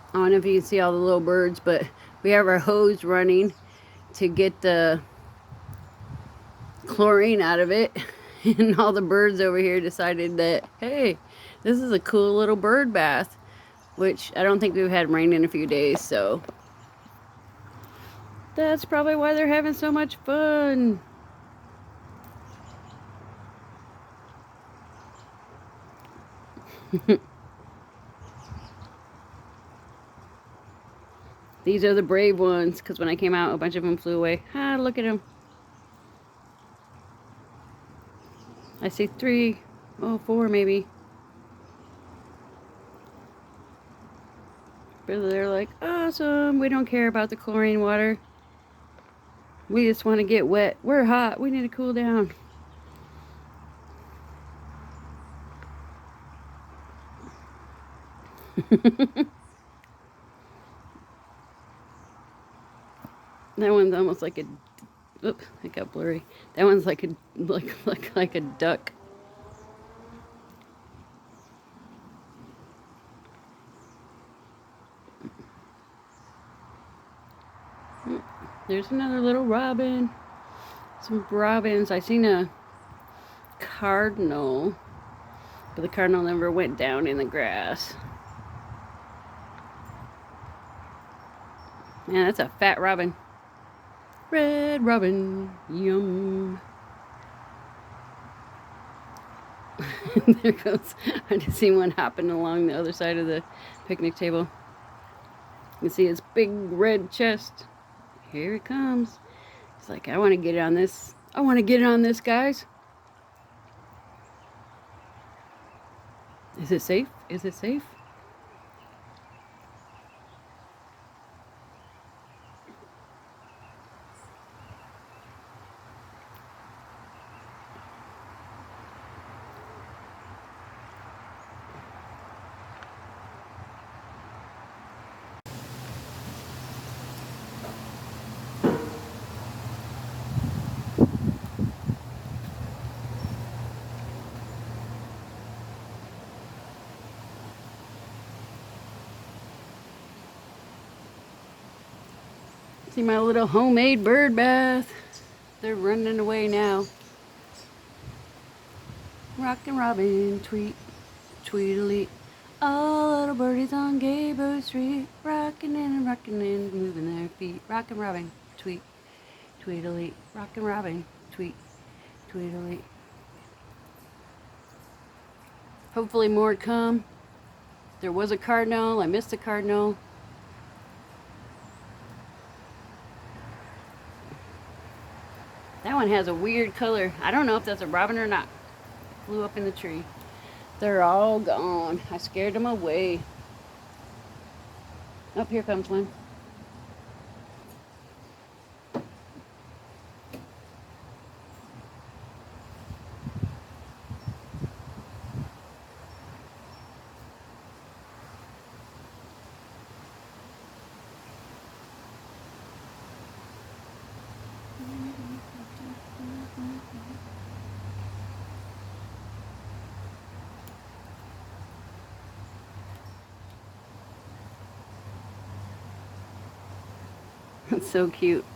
I don't know if you can see all the little birds, but we have our hose running to get the chlorine out of it. And all the birds over here decided that, hey, this is a cool little bird bath, which I don't think we've had rain in a few days, so that's probably why they're having so much fun. These are the brave ones, because when I came out, a bunch of them flew away. Ah, look at them. I see 3, oh, 4 maybe. But they're like, awesome, we don't care about the chlorine water. We just want to get wet. We're hot, we need to cool down. That one's almost like a, oop, it got blurry. That one's like a, like a duck. There's another little robin. Some robins. I seen a cardinal, but the cardinal never went down in the grass. Man, that's a fat robin. Red robin, yum. There goes. I just seen one hopping along the other side of the picnic table. You can see his big red chest. Here it comes. It's like, I want to get on this. I want to get on this, guys. Is it safe? Is it safe? See my little homemade bird bath. They're running away now. Rockin' Robin, tweet, tweedly. All little birdies on Gaybo Street, rockin' and rockin' and moving their feet. Rockin' Robin, tweet, tweedly. Rockin' Robin, tweet, tweedly. Hopefully more come. There was a cardinal. I missed a cardinal. That one has a weird color. I don't know if that's a robin or not. Flew up in the tree. They're all gone. I scared them away. Oh, here comes one. That's so cute.